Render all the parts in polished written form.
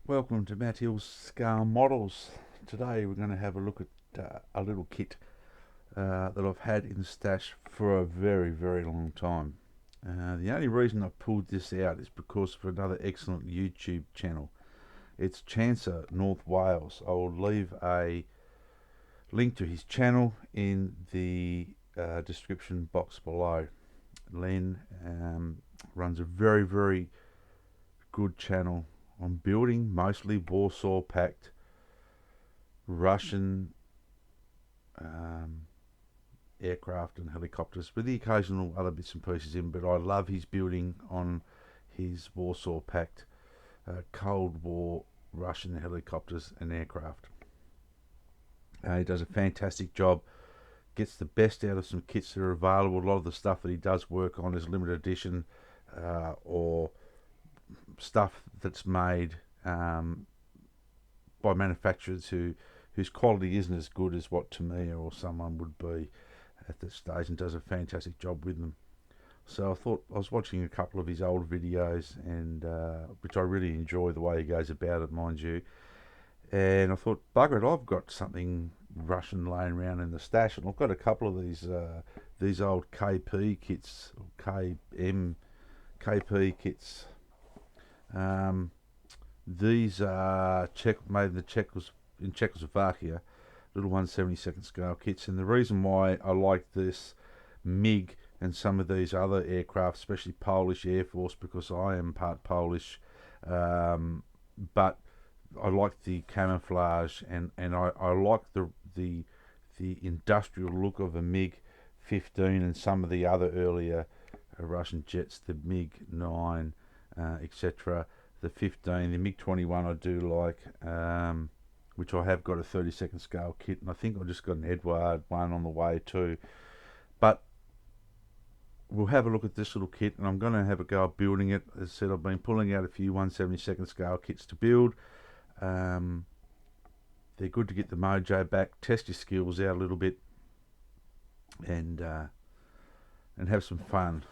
Welcome to Matt Hill's Scale Models. Today we're going to have a look at a little kit that I've had in the stash for a very long time. The only reason I pulled this out is because of another excellent YouTube channel. It's Chancer North Wales. I will leave a link to his channel in the description box below. Len runs a very good channel on building mostly Warsaw packed Russian aircraft and helicopters, with the occasional other bits and pieces in. But I love his building on his Warsaw packed Cold War Russian helicopters and aircraft. He does a fantastic job, gets the best out of some kits that are available. A lot of the stuff that he does work on is limited edition or stuff that's made by manufacturers whose quality isn't as good as what Tamiya or someone would be at this stage, and does a fantastic job with them. So I thought, I was watching a couple of his old videos, and which I really enjoy the way he goes about it, mind you. And I thought, bugger it, I've got something Russian laying around in the stash, and I've got a couple of these old KP kits, or KP kits. These are made in in Czechoslovakia, little 1/72 scale kits. And the reason why I like this MIG and some of these other aircraft, especially Polish Air Force, because I am part Polish, but I like the camouflage, and I like the industrial look of a MiG 15 and some of the other earlier Russian jets, the MiG 9, etc. The 15, the MiG 21 I do like, which I have got a 32nd scale kit, and I think I just got an Edward one on the way too. But we'll have a look at this little kit, and I'm going to have a go at building it. As I said, I've been pulling out a few 1/72 scale kits to build. They're good to get the mojo back, test your skills out a little bit, and have some fun.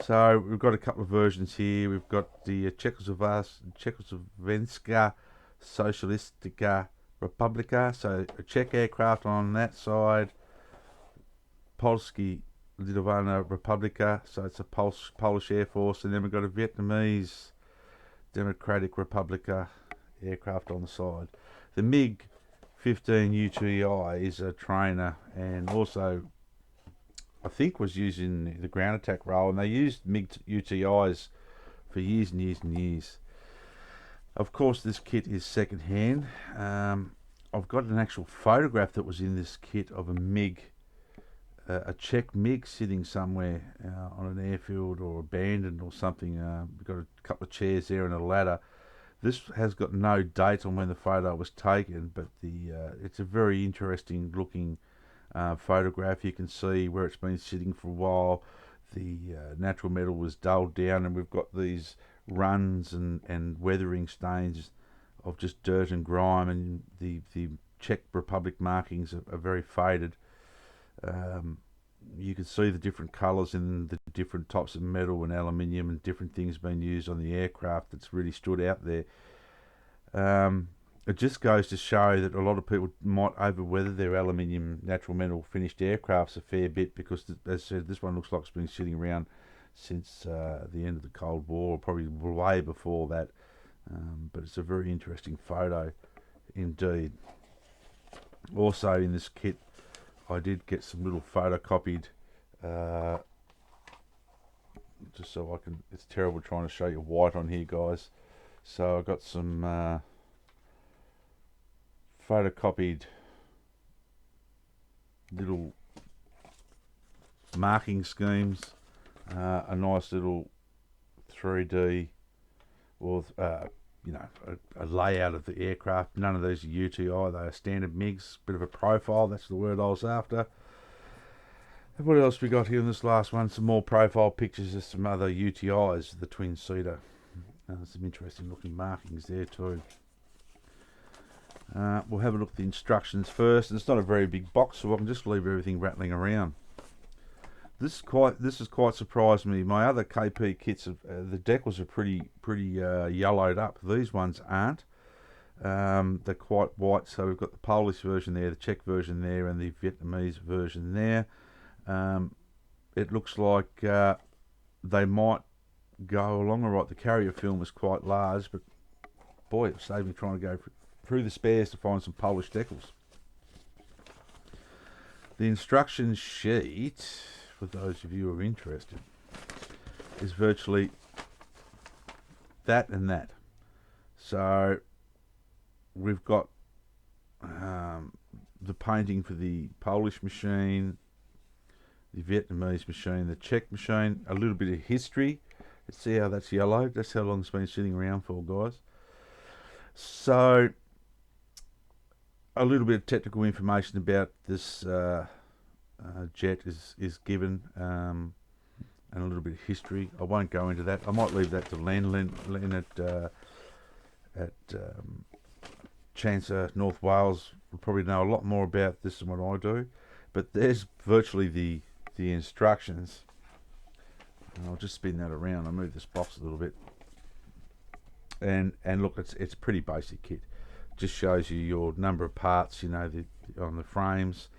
So we've got a couple of versions here. We've got the Czechoslovenska Socialistica Republika, so a Czech aircraft on that side. Polski Lidovana Republika, so it's a Polish Air Force, and then we've got a Vietnamese Democratic Republika aircraft on the side. The MiG 15 UTI is a trainer, and also I think was used in the ground attack role, and they used MiG UTIs for years and years. Of course, this kit is second hand. I've got an actual photograph that was in this kit of a MiG, a Czech MiG sitting somewhere on an airfield or abandoned or something. We've got a couple of chairs there and a ladder. This has got no date on when the photo was taken, but it's a very interesting looking photograph. You can see where it's been sitting for a while. The natural metal was dulled down, and we've got these runs and weathering stains of just dirt and grime, and the Czech Republic markings are very faded. You can see the different colours in the different types of metal and aluminium and different things being used on the aircraft. That's really stood out there. It just goes to show that a lot of people might over-weather their aluminium natural metal finished aircrafts a fair bit, because, as I said, this one looks like it's been sitting around since the end of the Cold War, or probably way before that. But it's a very interesting photo indeed. Also in this kit, I did get some little photocopied, just so I can, it's terrible trying to show you white on here, guys. So I got some photocopied little marking schemes, a nice little 3D, or a layout of the aircraft. None of these are UTI, they are standard MiGs. Bit of a profile, that's the word I was after. And what else we got here in this last one? Some more profile pictures of some other UTIs, the twin-seater. Some interesting looking markings there too. We'll have a look at the instructions first, and it's not a very big box, so I can just leave everything rattling around. This has quite surprised me. My other KP kits, the decals are pretty yellowed up. These ones aren't. They're quite white, so we've got the Polish version there, the Czech version there, and the Vietnamese version there. It looks like they might go along all right. The carrier film is quite large, but boy, it saved me trying to go through the spares to find some Polish decals. The instruction sheet, for those of you who are interested, is virtually that and that. So we've got the painting for the Polish machine, the Vietnamese machine, the Czech machine, a little bit of history. Let's see how that's yellow. That's how long it's been sitting around for, guys. So a little bit of technical information about this jet is given, and a little bit of history. I won't go into that. I might leave that to Len at Chancellor North Wales will probably know a lot more about this than what I do. But there's virtually the instructions. And I'll just spin that around. I'll move this box a little bit. And look, it's pretty basic kit. Just shows you your number of parts, you know, on the frames.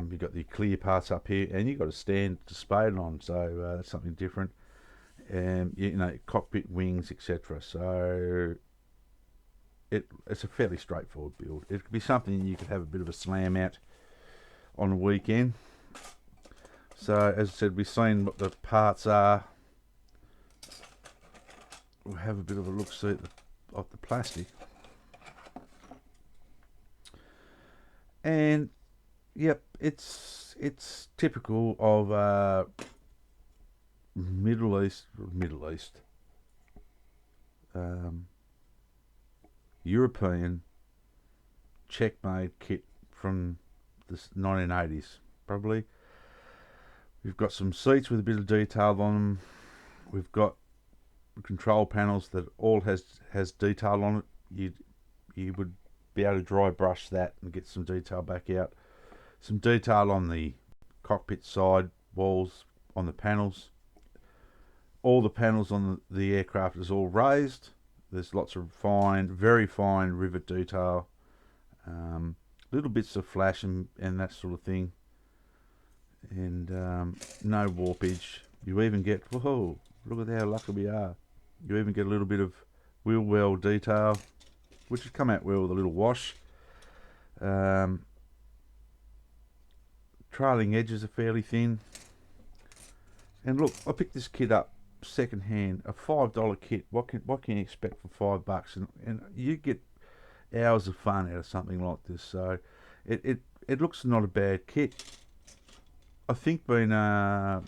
You've got the clear parts up here, and you've got a stand to spay it on, so that's something different. You know, cockpit wings, etc. So it's a fairly straightforward build. It could be something you could have a bit of a slam at on a weekend. So as I said, we've seen what the parts are. We'll have a bit of a look see at the plastic. And yep, it's typical of Middle East, European Czech-made kit from the 1980s, probably. We've got some seats with a bit of detail on them. We've got control panels that all has detail on it. You would be able to dry brush that and get some detail back out. Some detail on the cockpit side walls, on the panels. All the panels on the aircraft is all raised. There's lots of fine, very fine rivet detail, little bits of flash and that sort of thing, and no warpage. You even get, whoa, look at how lucky we are. You even get a little bit of wheel well detail, which has come out well with a little wash. Trailing edges are fairly thin. And look, I picked this kit up second hand, a $5 kit. What can you expect for $5? And you get hours of fun out of something like this. So it looks not a bad kit. I think being a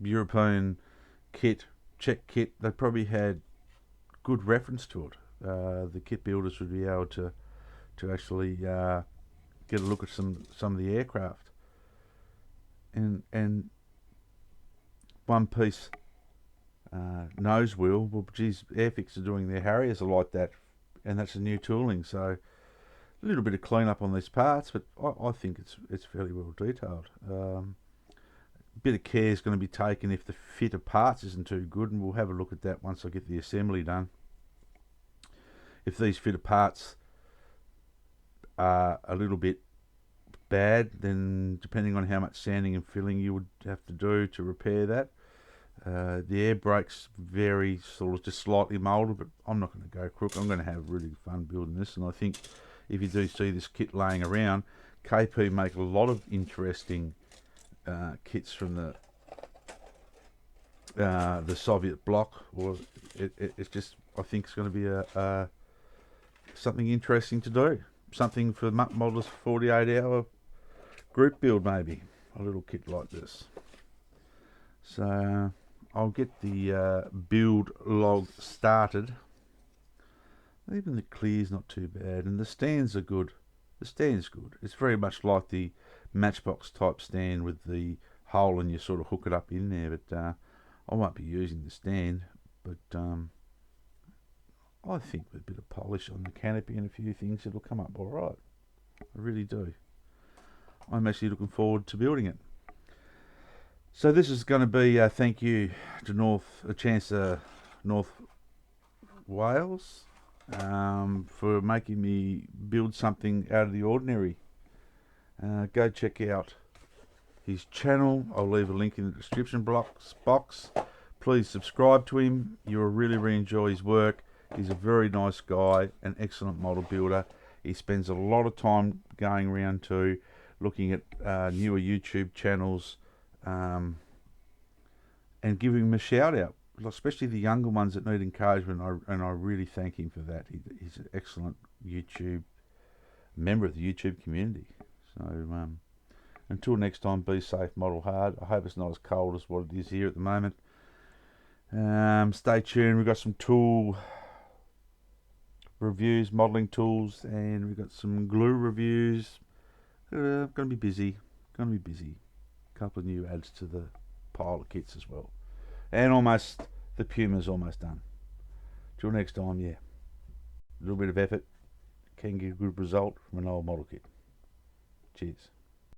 European kit, Czech kit, they probably had good reference to it. The kit builders would be able to actually get a look at some of the aircraft, and one piece nose wheel. Well, geez, Airfix are doing their Harriers are like that, and that's a new tooling. So a little bit of clean up on these parts, but I think it's fairly well detailed. A bit of care is going to be taken if the fit of parts isn't too good, and we'll have a look at that once I get the assembly done. If these fit of parts are a little bit bad, then depending on how much sanding and filling you would have to do to repair that. The air brakes very sort of just slightly moulded, but I'm not going to go crook. I'm going to have really fun building this, and I think if you do see this kit laying around, KP make a lot of interesting kits from the Soviet bloc, or it's just, I think it's going to be a something interesting to do, something for modelers 48-hour group build, maybe a little kit like this. So I'll get the build log started. Even the clear's not too bad, and the stands are good. The stand's good. It's very much like the matchbox type stand with the hole and you sort of hook it up in there, but I won't be using the stand, but I think with a bit of polish on the canopy and a few things, it'll come up all right. I really do. I'm actually looking forward to building it. So this is going to be a thank you to Chancellor North Wales. for making me build something out of the ordinary. Go check out his channel. I'll leave a link in the description box. Please subscribe to him. You'll really enjoy his work. He's a very nice guy, an excellent model builder. He spends a lot of time going around to looking at newer YouTube channels and giving him a shout out, especially the younger ones that need encouragement. And I really thank him for that. He's an excellent member of the YouTube community. So until next time, be safe, model hard. I hope it's not as cold as what it is here at the moment. Stay tuned. We've got some tool reviews, modelling tools, and we've got some glue reviews. Going to be busy. A couple of new adds to the pile of kits as well. And the Puma's almost done. Till next time, yeah. A little bit of effort can get a good result from an old model kit. Cheers.